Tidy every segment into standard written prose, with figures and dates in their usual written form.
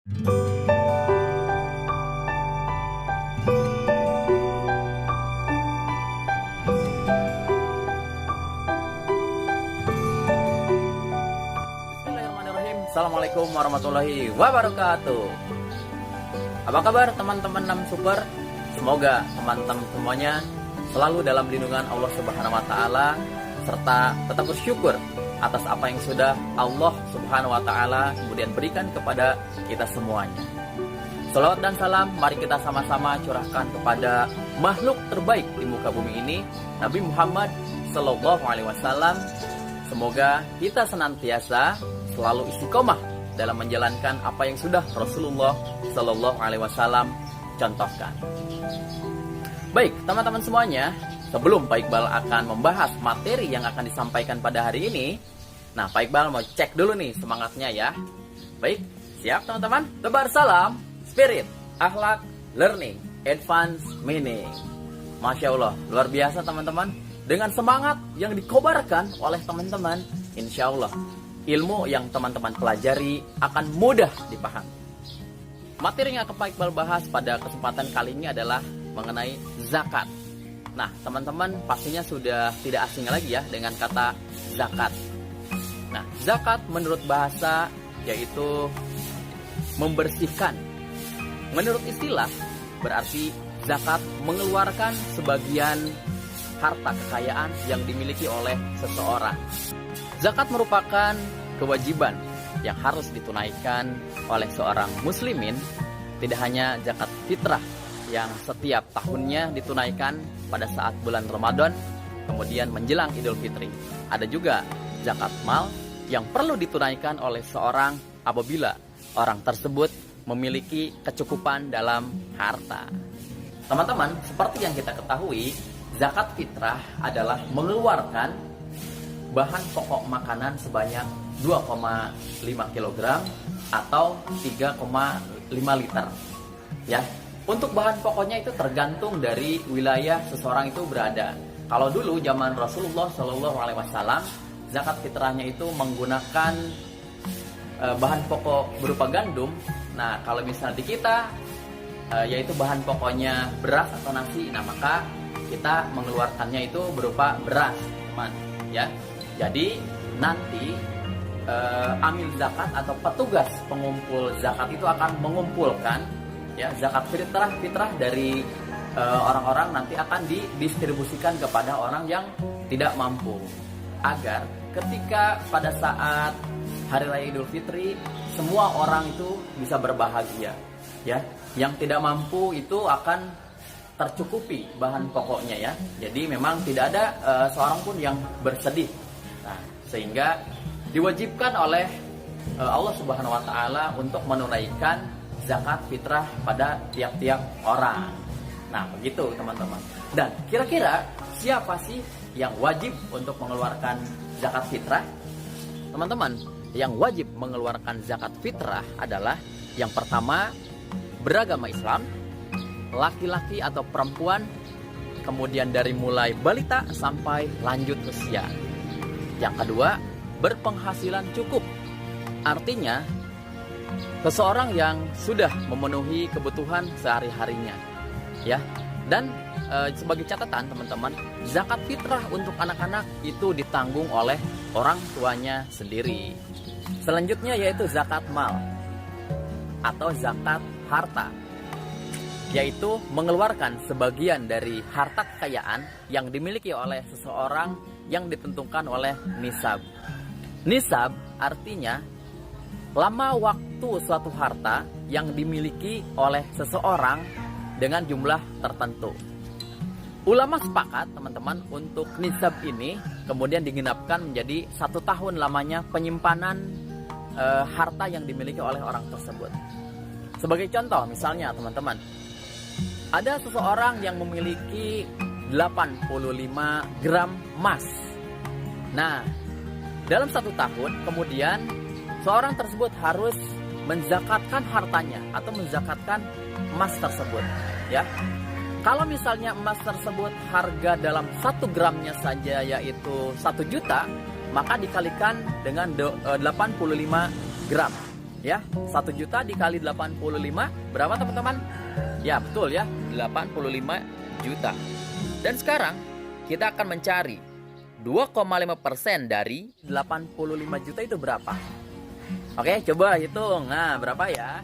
Bismillahirrahmanirrahim. Assalamualaikum warahmatullahi wabarakatuh. Apa kabar teman-teman 6 Super? Semoga teman-teman semuanya selalu dalam lindungan Allah Subhanahu wa taala serta tetap bersyukur atas apa yang sudah Allah Subhanahu wa taala kemudian berikan kepada kita semuanya. Salawat dan salam mari kita sama-sama curahkan kepada makhluk terbaik di muka bumi ini, Nabi Muhammad sallallahu alaihi wasallam. Semoga kita senantiasa selalu istiqomah dalam menjalankan apa yang sudah Rasulullah sallallahu alaihi wasallam contohkan. Baik, teman-teman semuanya, sebelum Pak Iqbal akan membahas materi yang akan disampaikan pada hari ini, nah Pak Iqbal mau cek dulu nih semangatnya ya. Baik, siap teman-teman? Tebar salam, spirit, akhlak, learning, advance, meaning. Masya Allah, luar biasa teman-teman. Dengan semangat yang dikobarkan oleh teman-teman, insya Allah ilmu yang teman-teman pelajari akan mudah dipahami. Materi yang akan Pak Iqbal bahas pada kesempatan kali ini adalah mengenai zakat. Nah, teman-teman pastinya sudah tidak asing lagi ya dengan kata zakat. Nah, zakat menurut bahasa yaitu membersihkan. Menurut istilah berarti zakat mengeluarkan sebagian harta kekayaan yang dimiliki oleh seseorang. Zakat merupakan kewajiban yang harus ditunaikan oleh seorang muslimin, tidak hanya zakat fitrah yang setiap tahunnya ditunaikan pada saat bulan Ramadan kemudian menjelang Idul Fitri. Ada juga zakat mal yang perlu ditunaikan oleh seorang apabila orang tersebut memiliki kecukupan dalam harta. Teman-teman, seperti yang kita ketahui, zakat fitrah adalah mengeluarkan bahan pokok makanan sebanyak 2,5 kg atau 3,5 liter. Ya, untuk bahan pokoknya itu tergantung dari wilayah seseorang itu berada. Kalau dulu zaman Rasulullah Shallallahu Alaihi Wasallam, zakat fitrahnya itu menggunakan bahan pokok berupa gandum. Nah, kalau misalnya di kita yaitu bahan pokoknya beras atau nasi, nah maka kita mengeluarkannya itu berupa beras, teman. Ya, jadi nanti amil zakat atau petugas pengumpul zakat itu akan mengumpulkan ya zakat fitrah dari orang-orang, nanti akan didistribusikan kepada orang yang tidak mampu, agar ketika pada saat hari raya Idul Fitri semua orang itu bisa berbahagia ya. Yang tidak mampu itu akan tercukupi bahan pokoknya ya. Jadi memang tidak ada seorang pun yang bersedih. Nah, sehingga diwajibkan oleh Allah Subhanahu wa taala untuk menunaikan zakat fitrah pada tiap-tiap orang. Nah, begitu teman-teman. Dan kira-kira siapa sih yang wajib untuk mengeluarkan zakat fitrah? Teman-teman, yang wajib mengeluarkan zakat fitrah adalah yang pertama beragama Islam, laki-laki atau perempuan, kemudian dari mulai balita sampai lanjut usia. Yang kedua, berpenghasilan cukup. Artinya, seseorang yang sudah memenuhi kebutuhan sehari-harinya. Ya. Dan sebagai catatan teman-teman, zakat fitrah untuk anak-anak itu ditanggung oleh orang tuanya sendiri. Selanjutnya yaitu zakat mal atau zakat harta, yaitu mengeluarkan sebagian dari harta kekayaan yang dimiliki oleh seseorang yang ditentukan oleh nisab. Nisab artinya lama waktu suatu harta yang dimiliki oleh seseorang dengan jumlah tertentu. Ulama sepakat teman-teman untuk nisab ini kemudian digenapkan menjadi 1 tahun lamanya penyimpanan harta yang dimiliki oleh orang tersebut. Sebagai contoh misalnya teman-teman, ada seseorang yang memiliki 85 gram emas. Nah, dalam 1 tahun kemudian seorang tersebut harus menzakatkan hartanya atau menzakatkan emas tersebut ya. Kalau misalnya emas tersebut harga dalam 1 gramnya saja yaitu 1 juta, maka dikalikan dengan 85 gram Ya, 1 juta dikali 85 berapa teman-teman? Ya, betul ya, 85 juta. Dan sekarang kita akan mencari 2,5% dari 85 juta itu berapa? Oke, coba hitung. Nah, berapa ya?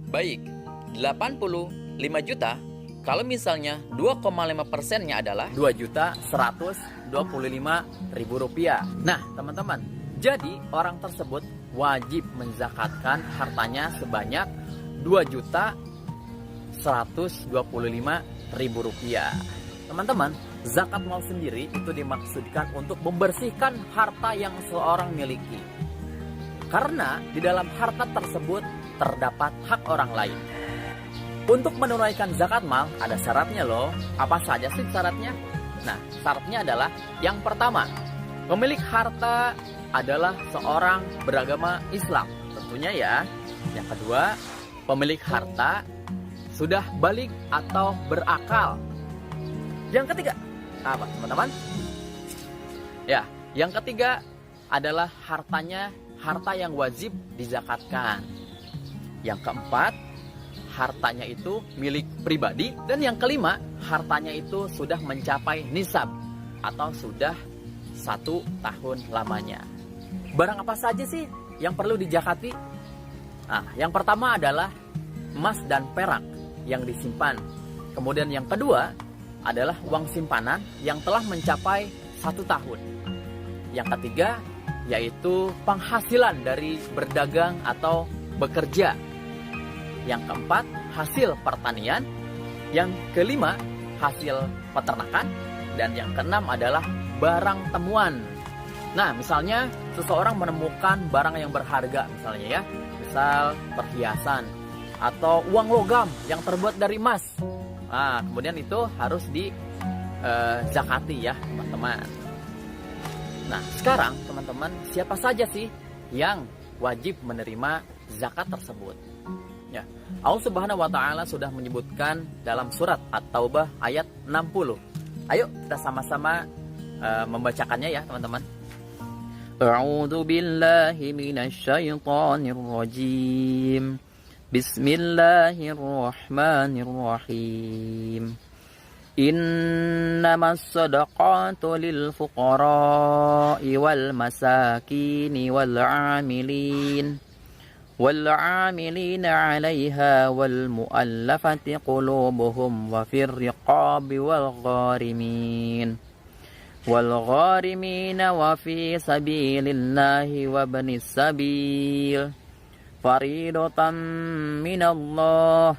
Baik, 85 juta. Kalau misalnya 2,5%-nya adalah 2.125.000 rupiah. Nah, teman-teman, jadi orang tersebut wajib menzakatkan hartanya sebanyak 2.125.000 rupiah. Teman-teman, zakat mal sendiri itu dimaksudkan untuk membersihkan harta yang seorang miliki. Karena di dalam harta tersebut terdapat hak orang lain. Untuk menunaikan zakat mal ada syaratnya loh. Apa saja sih syaratnya? Nah, syaratnya adalah yang pertama, pemilik harta adalah seorang beragama Islam, tentunya ya. Yang kedua, pemilik harta sudah balik atau berakal. Yang ketiga, apa teman-teman? Ya, yang ketiga adalah hartanya harta yang wajib dizakatkan. Yang keempat, hartanya itu milik pribadi. Dan yang kelima, hartanya itu sudah mencapai nisab atau sudah 1 tahun lamanya. Barang apa saja sih yang perlu dizakati? Nah, yang pertama adalah emas dan perak yang disimpan. Kemudian yang kedua adalah uang simpanan yang telah mencapai 1 tahun. Yang ketiga yaitu penghasilan dari berdagang atau bekerja. Yang keempat, hasil pertanian. Yang kelima, hasil peternakan. Dan yang keenam adalah barang temuan. Nah, misalnya seseorang menemukan barang yang berharga, misalnya ya, misal perhiasan atau uang logam yang terbuat dari emas. Nah, kemudian itu harus dizakati ya, teman-teman. Nah, sekarang teman-teman, siapa saja sih yang wajib menerima zakat tersebut? Ya, Allah Subhanahu wa taala sudah menyebutkan dalam surat At-Taubah ayat 60. Ayo kita sama-sama membacakannya ya, teman-teman. A'udzu billahi minasyaitonir rajim. Bismillahirrahmanirrahim. Innamas shadaqatu lil fuqara'i wal masakini wal 'amilin والعاملين عليها والمؤلفة قلوبهم وفي الرقاب والغارمين وفي سبيل الله وابن السبيل فريضة من الله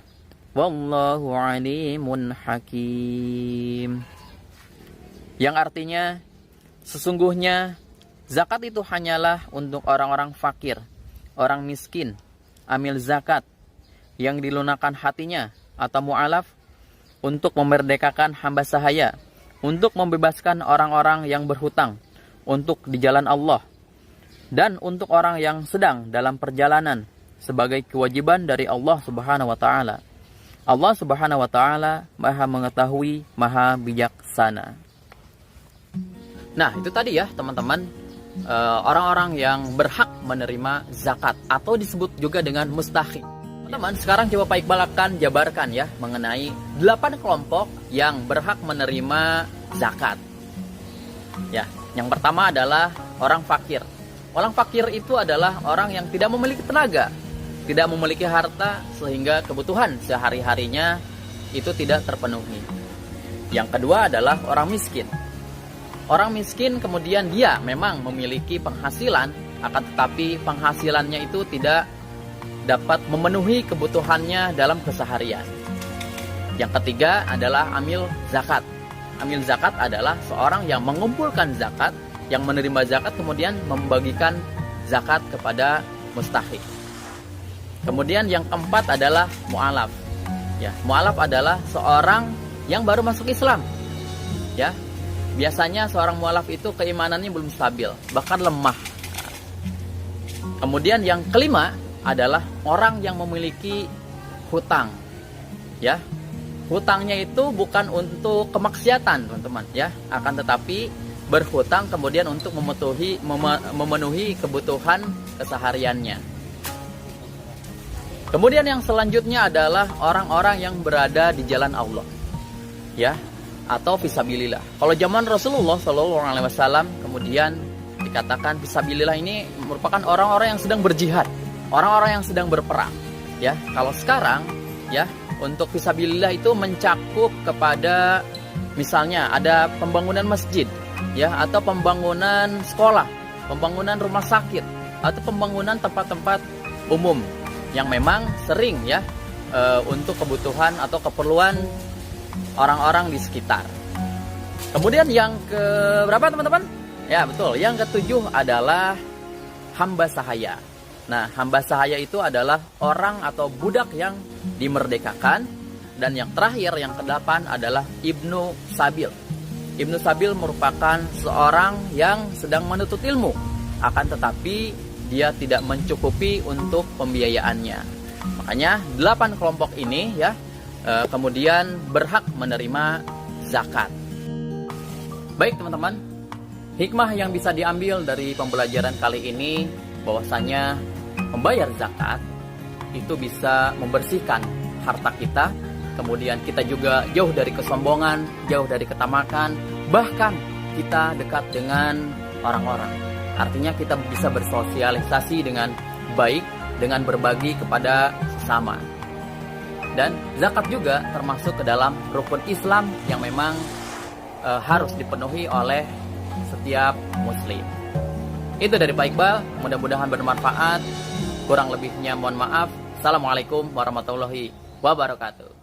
والله عليم حكيم. Yang artinya, sesungguhnya zakat itu hanyalah untuk orang-orang fakir, orang miskin, amil zakat yang dilunakkan hatinya atau mu'alaf, untuk memerdekakan hamba sahaya, untuk membebaskan orang-orang yang berhutang, untuk di jalan Allah, dan untuk orang yang sedang dalam perjalanan sebagai kewajiban dari Allah Subhanahu wa taala. Allah Subhanahu wa taala Maha mengetahui, Maha bijaksana. Nah, itu tadi ya, teman-teman, orang-orang yang berhak menerima zakat atau disebut juga dengan mustahik. Teman-teman, sekarang coba Pak Iqbal akan jabarkan ya mengenai 8 kelompok yang berhak menerima zakat. Ya, yang pertama adalah orang fakir. Orang fakir itu adalah orang yang tidak memiliki tenaga, tidak memiliki harta sehingga kebutuhan sehari-harinya itu tidak terpenuhi. Yang kedua adalah orang miskin. Orang miskin kemudian dia memang memiliki penghasilan, akan tetapi penghasilannya itu tidak dapat memenuhi kebutuhannya dalam keseharian. Yang ketiga adalah amil zakat. Amil zakat adalah seorang yang mengumpulkan zakat, yang menerima zakat kemudian membagikan zakat kepada mustahik. Kemudian yang keempat adalah mu'alaf. Ya, mu'alaf adalah seorang yang baru masuk Islam. Ya. Biasanya seorang mu'alaf itu keimanannya belum stabil, bahkan lemah. Kemudian yang kelima adalah orang yang memiliki hutang. Ya. Hutangnya itu bukan untuk kemaksiatan, teman-teman, ya, akan tetapi berhutang kemudian untuk memenuhi kebutuhan kesehariannya. Kemudian yang selanjutnya adalah orang-orang yang berada di jalan Allah, ya, atau fisabilillah. Kalau zaman Rasulullah SAW kemudian dikatakan fisabilillah ini merupakan orang-orang yang sedang berjihad, orang-orang yang sedang berperang, ya. Kalau sekarang, ya, untuk fisabilillah itu mencakup kepada misalnya ada pembangunan masjid, ya, atau pembangunan sekolah, pembangunan rumah sakit, atau pembangunan tempat-tempat umum yang memang sering, ya, untuk kebutuhan atau keperluan orang-orang di sekitar. Kemudian yang ke berapa teman-teman? Ya betul, yang ketujuh adalah hamba sahaya. Nah, hamba sahaya itu adalah orang atau budak yang dimerdekakan. Dan yang terakhir, yang ke-8 adalah Ibnu Sabil. Ibnu Sabil merupakan seorang yang sedang menuntut ilmu, akan tetapi dia tidak mencukupi untuk pembiayaannya. Makanya 8 kelompok ini, ya, kemudian berhak menerima zakat. Baik teman-teman, hikmah yang bisa diambil dari pembelajaran kali ini bahwasanya membayar zakat itu bisa membersihkan harta kita. Kemudian kita juga jauh dari kesombongan, jauh dari ketamakan, bahkan kita dekat dengan orang-orang. Artinya kita bisa bersosialisasi dengan baik, dengan berbagi kepada sesama. Dan zakat juga termasuk ke dalam rukun Islam yang memang harus dipenuhi oleh setiap muslim. Itu dari Pak Iqbal, mudah-mudahan bermanfaat. Kurang lebihnya mohon maaf. Assalamualaikum warahmatullahi wabarakatuh.